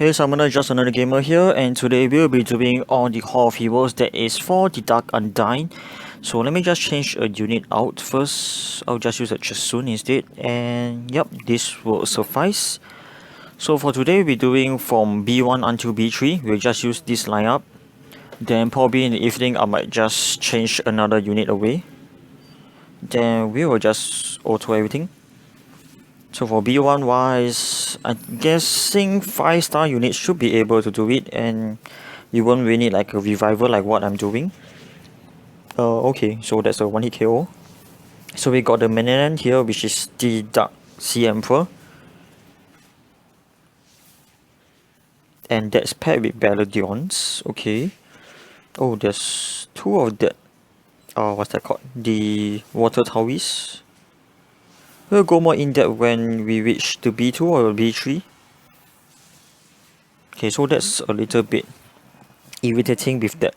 Hey Summoner, just another gamer here, and today we'll be doing on the Hall of Heroes that is for the Dark Undine. So let me just change a unit out first. I'll just use a Chasun instead, and yep, this will suffice. So for today we're doing from B1 until B3, we'll just use this lineup. Then probably in the evening I might just change another unit away. Then we will just auto everything. So for B1 wise, I'm guessing 5-star units should be able to do it, and you won't really need like a revival like what I'm doing. Okay, so that's a 1-hit KO. So we got the Menanan here, which is the Dark Sea Emperor. And that's paired with Baladions, okay. Oh, there's two of that. What's that called? The Water Taoist. We'll go more in depth when we reach to B2 or B3. Okay, so that's a little bit irritating with that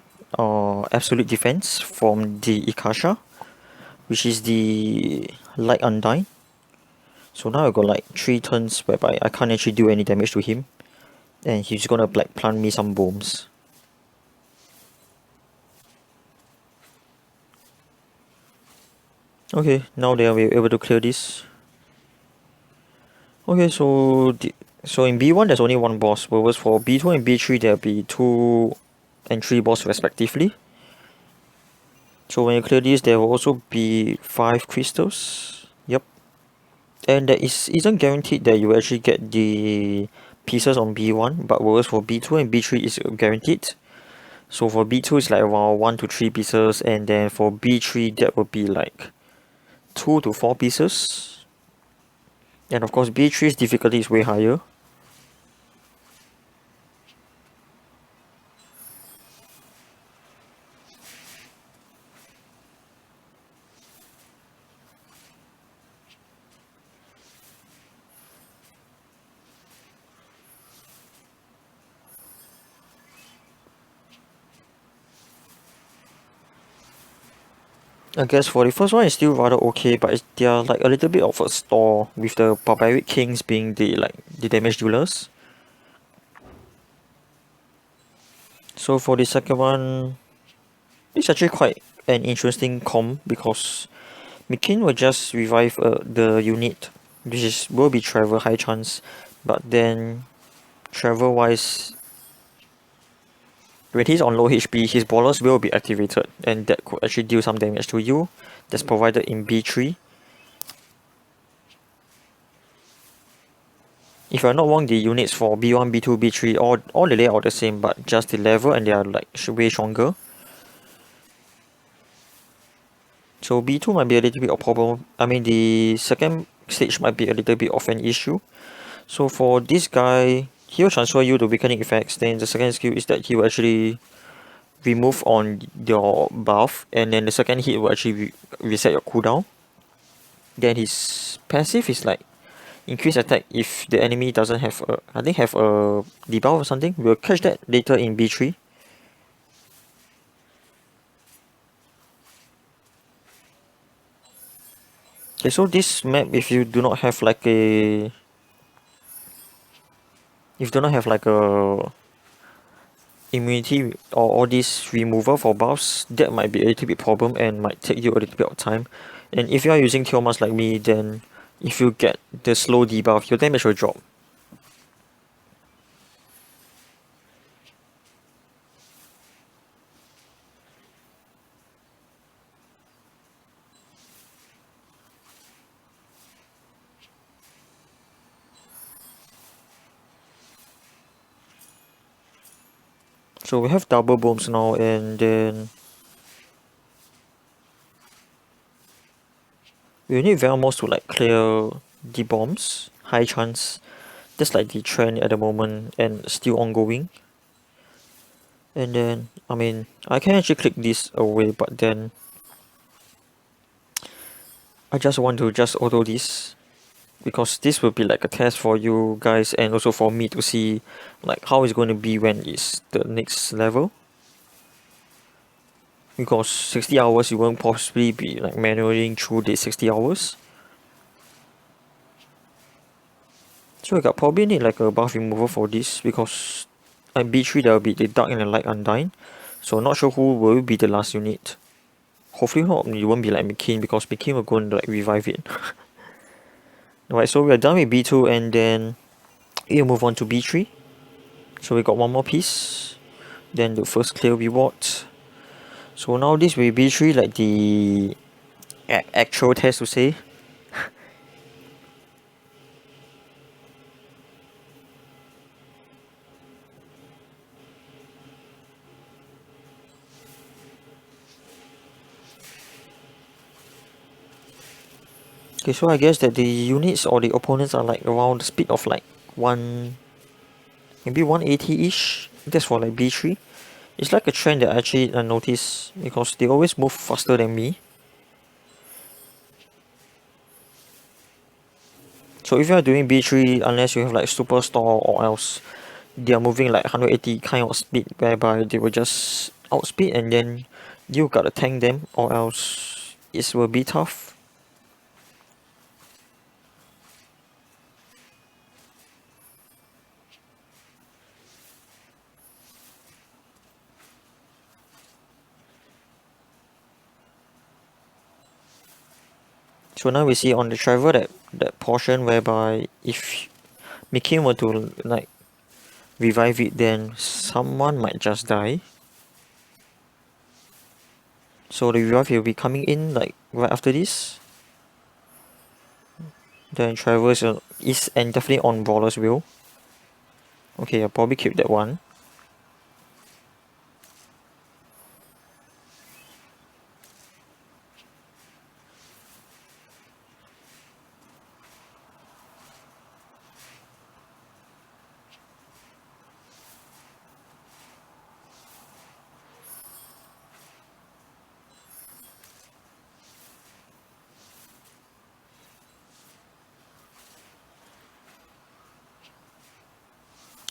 absolute defense from the Ikasha, which is the Light Undine. So now I got like 3 turns whereby I can't actually do any damage to him, and he's gonna like plant me some bombs. Okay, now they are able to clear this. Okay, so in B1 there's only one boss, whereas for B2 and B3 there'll be 2 and 3 boss respectively. So when you clear this, there will also be 5 crystals. Yep. And there isn't guaranteed that you actually get the pieces on B1, but whereas for B2 and B3 is guaranteed. So for B2 it's like around 1 to 3 pieces, and then for B3 that would be like 2 to 4 pieces. And of course B3's difficulty is way higher. I guess for the first one it's still rather okay, but they are like a little bit of a stall, with the Barbaric Kings being the damage dealers. So for the second one, it's actually quite an interesting comp because Mikin will just revive the unit, which will be Trevor high chance, but then Trevor wise, when he's on low HP, his ballers will be activated, and that could actually deal some damage to you. That's provided in B3. If I'm not wrong, the units for B1, B2, B3, all the layout are the same, but just the level and they are like way stronger. So B2 might be a little bit of problem. I mean, the second stage might be a little bit of an issue. So for this guy, he will transfer you the weakening effects. Then the second skill is that he will actually remove on your buff, and then the second hit will actually reset your cooldown. Then his passive is like increase attack if the enemy doesn't have a, I think have a debuff or something. We'll catch that later in B3. Okay, so this map, if you do not have like a immunity or all this removal for buffs, that might be a little bit problem and might take you a little bit of time. And if you are using Tiomas like me, then if you get the slow debuff, your damage will drop. So we have double bombs now, and then we need Velmos to like clear the bombs. High chance. That's like the trend at the moment and still ongoing. And then, I mean, I can actually click this away, but then I just want to just auto this, because this will be like a test for you guys and also for me to see like how it's going to be when it's the next level. Because 60 hours you won't possibly be like manually through the 60 hours. So I got probably need like a buff remover for this because at B3 there will be the Dark and the Light Undine. So not sure who will be the last unit. Hopefully it won't be like McKean because McKean will go and like revive it. Alright, so we are done with B2 and then we'll move on to B3. So we got one more piece. Then the first clear reward. So now this will be B3 like the actual test to say. Okay, so I guess that the units or the opponents are like around the speed of like maybe 180-ish. That's for like B3. It's like a trend that I actually notice because they always move faster than me. So if you are doing B3, unless you have like Superstore or else they are moving like 180 kind of speed whereby they will just outspeed and then you gotta tank them or else it will be tough. So now we see on the Trevor that portion whereby if Mickey were to like revive it, then someone might just die. So the revive will be coming in like right after this. Then Trevor is and definitely on Brawler's Wheel. Okay, I'll probably keep that one.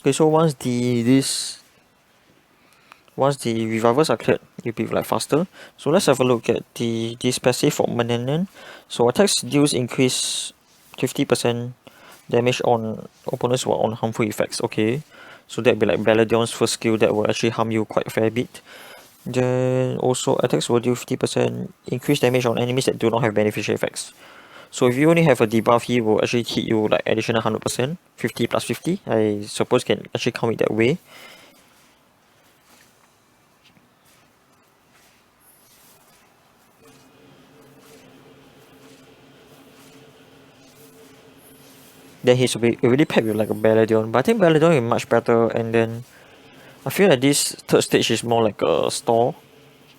Okay, so once the revivals are cleared, you'll be like faster. So let's have a look at this passive for Menanen. So attacks deals increase 50% damage on opponents who are on harmful effects. Okay, so that'd be like Baladion's first skill that will actually harm you quite a fair bit. Then also attacks will deal 50% increased damage on enemies that do not have beneficial effects. So if you only have a debuff, he will actually hit you like additional 100%, 50 plus 50. I suppose can actually count it that way. Then he's already packed with like a Baladion, but I think Baladion is much better. And then I feel like this third stage is more like a stall.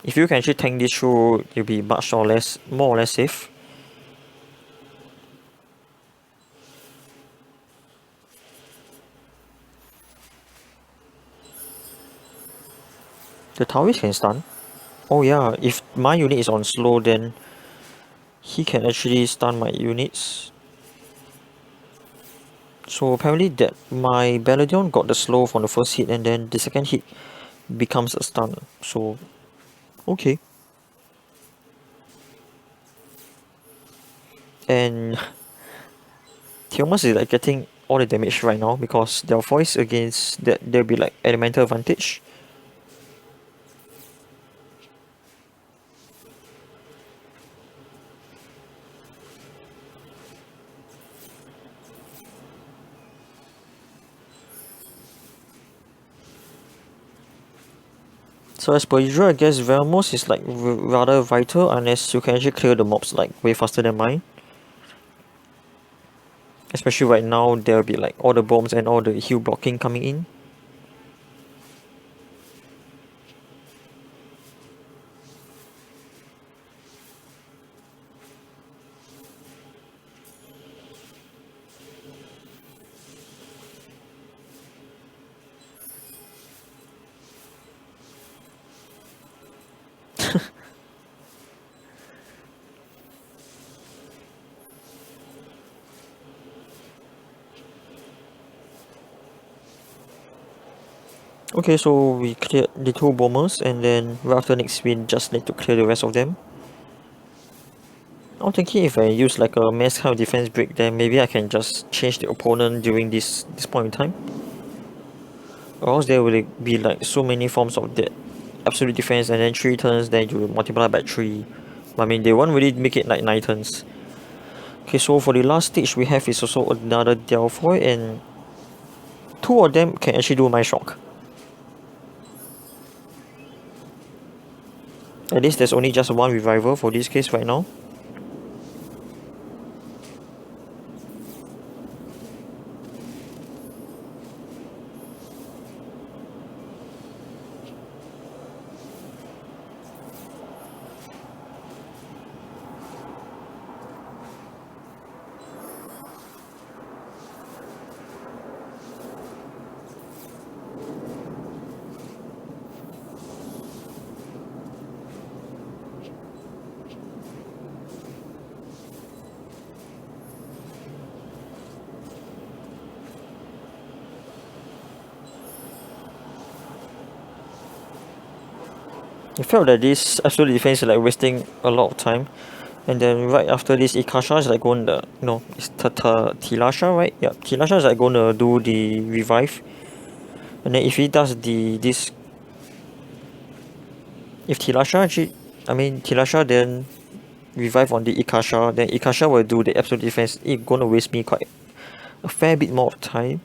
If you can actually tank this through, you'll be much or less, more or less safe. The Taoist can stun. Oh yeah, if my unit is on slow, then he can actually stun my units. So apparently that my Baladion got the slow from the first hit and then the second hit becomes a stun. So okay. And Thomas is like getting all the damage right now because their voice against that there'll be like elemental advantage. So as per usual, I guess Velmos is like rather vital unless you can actually clear the mobs like way faster than mine. Especially right now, there'll be like all the bombs and all the heal blocking coming in. Okay, so we cleared the two bombers and then right after next we just need to clear the rest of them. I'm thinking if I use like a mass kind of defense break, then maybe I can just change the opponent during this point in time. Or else there will be like so many forms of that absolute defense, and then 3 turns, then you multiply by 3. I mean, they won't really make it like 9 turns. Okay, so for the last stage we have is also another Delphoid, and 2 of them can actually do my shock. At least there's only just 1 revival for this case right now. I felt that this absolute defense is like wasting a lot of time. And then right after this, Ikasha is like going to, no, it's Tilasha, right? Yeah, Tilasha is like going to do the revive. And then if he does if Tilasha actually, I mean Tilasha then revive on the Ikasha, then Ikasha will do the absolute defense. It's gonna waste me quite a fair bit more of time.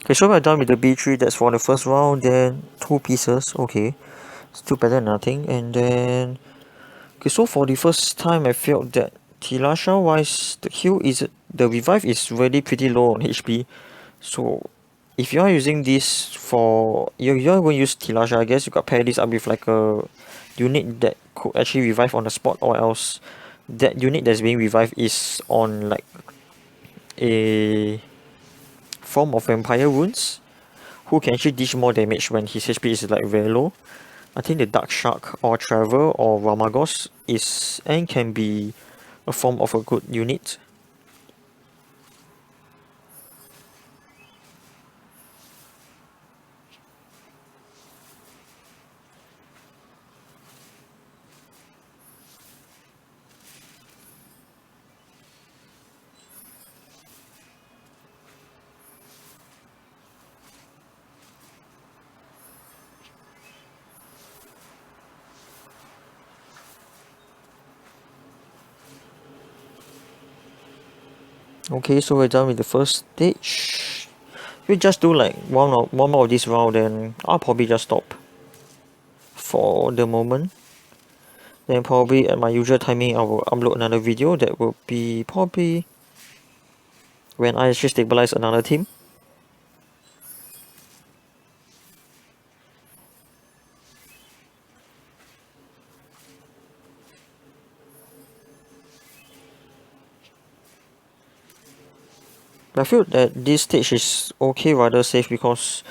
Okay, so we're done with the B3, that's for the first round, then 2 pieces, okay. Still better than nothing. And then, okay, so for the first time I felt that Tilasha wise, the revive is really pretty low on HP. So if you are using this for, you're going to use Tilasha, I guess you got pair this up with like a unit that could actually revive on the spot, or else that unit that's being revived is on like a form of vampire wounds who can actually dish more damage when his HP is like very low. I think the Dark Shark or Trevor or Ramagos is and can be a form of a good unit. Okay, so we're done with the first stage. We just do like one more of this round, then I'll probably just stop for the moment. Then probably at my usual timing I will upload another video that will be probably when I actually stabilize another team. I feel that this stage is okay, rather safe, because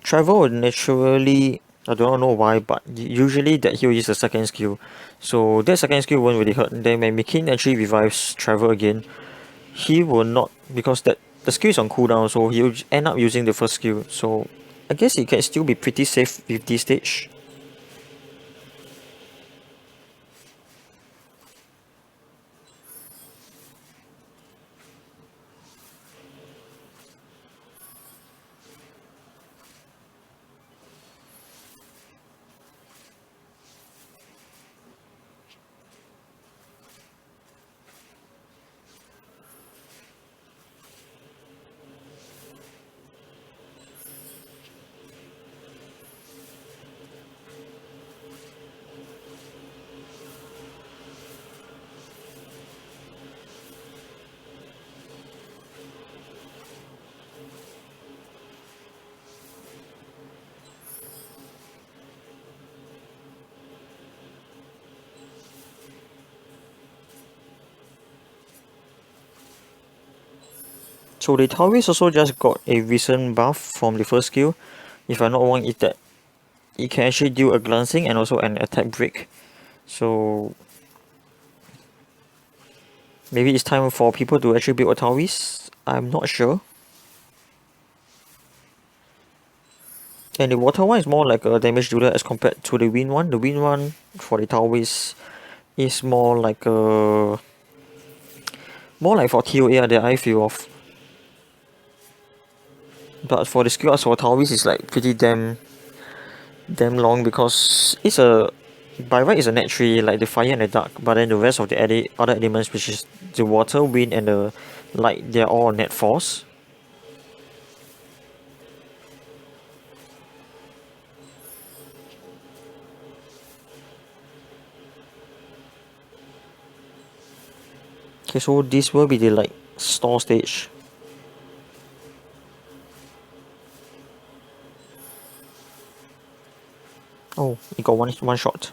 Trevor would naturally, I don't know why, but usually that he'll use the second skill. So that second skill won't really hurt. Then when Mikin actually revives Trevor again, he will not, because that the skill is on cooldown, so he'll end up using the first skill. So I guess he can still be pretty safe with this stage. So the Taoist also just got a recent buff from the first skill. If I'm not wrong, it's that it can actually do a glancing and also an attack break. So maybe it's time for people to actually build a Taoist. I'm not sure. And the water one is more like a damage dealer as compared to the wind one. The wind one for the Taoist is more like for TOA that I feel of. But for the skill ups for Taoist is like pretty damn long because it's a by right it's a net 3 like the fire and the dark, but then the rest of the other elements, which is the water, wind and the light, they're all net 4s. Okay, so this will be the like store stage. Oh, it got one shot.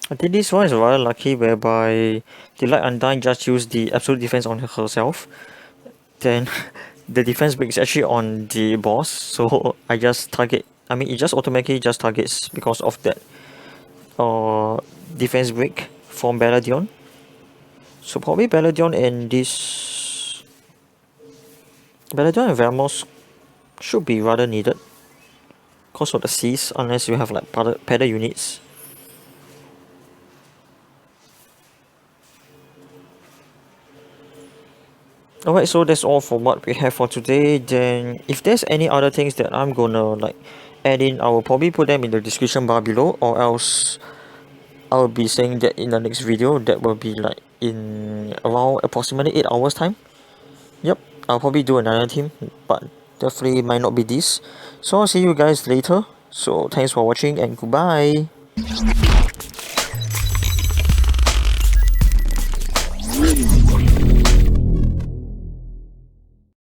I think this one is rather lucky whereby the Dark Undine just used the absolute defense on herself. Then the defense break is actually on the boss, so I just target. I mean, it just automatically just targets because of that defense break from Balladion. So probably Balladion and Vamos should be rather needed because of the Cs, unless you have like paddle units. Alright, so that's all for what we have for today. Then if there's any other things that I'm gonna like add in, I will probably put them in the description bar below, or else I'll be saying that in the next video. That will be like in around approximately 8 hours time. Yep, I'll probably do another team, but definitely might not be this. So I'll see you guys later. So thanks for watching and goodbye.